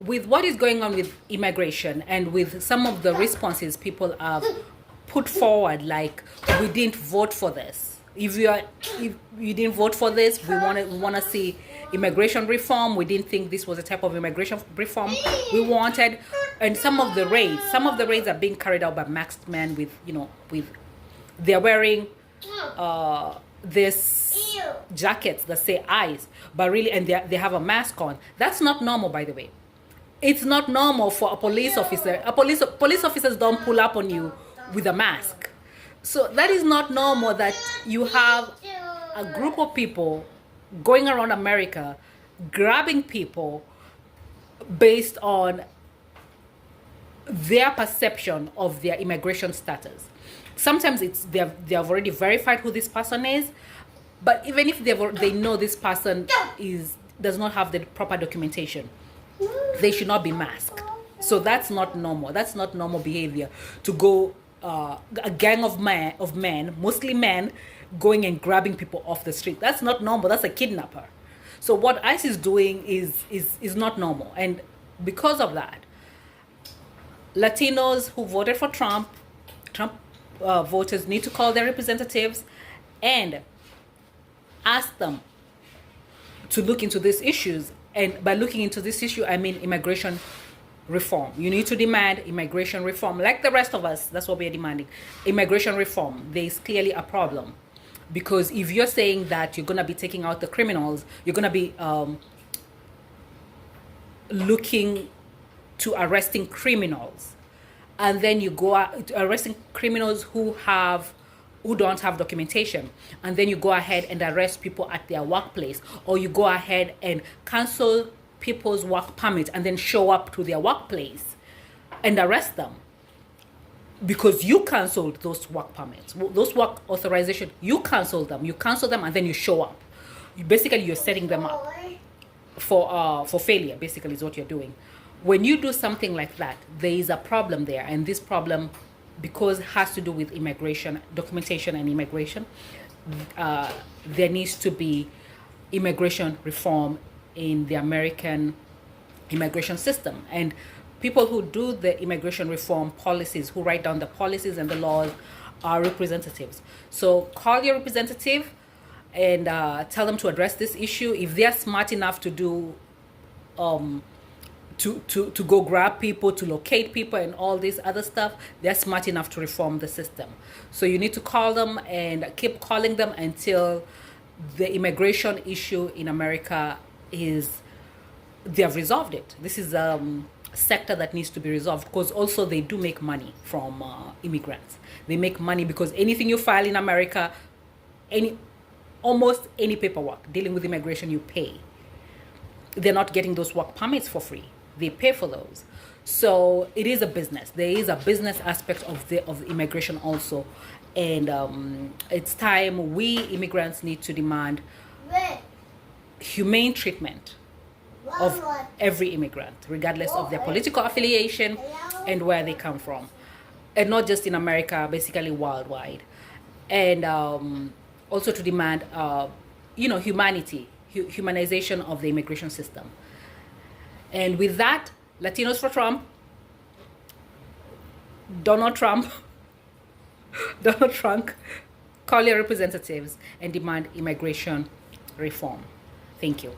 with what is going on with immigration and with some of the responses people have put forward, like, we didn't vote for this. If you didn't vote for this, we want to see immigration reform. We didn't think this was a type of immigration reform we wanted. And some of the raids are being carried out by masked men with, they're wearing this jackets that say eyes, but really, and they have a mask on. That's not normal, by the way. It's not normal for a police officer. Police officers don't pull up on you with a mask. So that is not normal, that you have a group of people going around America grabbing people based on their perception of their immigration status. Sometimes they have already verified who this person is, but even if they know this person does not have the proper documentation, they should not be masked. So that's not normal. That's not normal behavior, to go a gang of men, mostly men, going and grabbing people off the street. That's not normal. That's a kidnapper. So what ICE is doing is not normal. And because of that, Latinos who voted for Trump voters need to call their representatives and ask them to look into these issues. And by looking into this issue, I mean immigration reform. You need to demand immigration reform. Like the rest of us, that's what we're demanding. Immigration reform. There is clearly a problem. Because if you're saying that you're going to be taking out the criminals, you're going to be looking to arresting criminals, and then you go out arresting criminals who don't have documentation, and then you go ahead and arrest people at their workplace, or you go ahead and cancel people's work permit and then show up to their workplace and arrest them because you canceled those work permits, those work authorization. You cancel them, and then you show up. You're setting them up for failure. Basically, is what you're doing. When you do something like that, there is a problem there, and this problem, because it has to do with immigration, documentation and immigration, there needs to be immigration reform in the American immigration system. And people who do the immigration reform policies, who write down the policies and the laws, are representatives. So call your representative and tell them to address this issue. If they are smart enough to do to go grab people, to locate people and all this other stuff, they're smart enough to reform the system. So you need to call them and keep calling them until the immigration issue in America they have resolved it. This is a sector that needs to be resolved, because also they do make money from immigrants. They make money because anything you file in America, almost any paperwork dealing with immigration, you pay. They're not getting those work permits for free. They pay for those. So it is a business. There is a business aspect of immigration also. And it's time we immigrants need to demand humane treatment of every immigrant, regardless of their political affiliation and where they come from. And not just in America, basically worldwide. And also to demand, humanization of the immigration system. And with that, Latinos for Trump, Donald Trump, call your representatives and demand immigration reform. Thank you.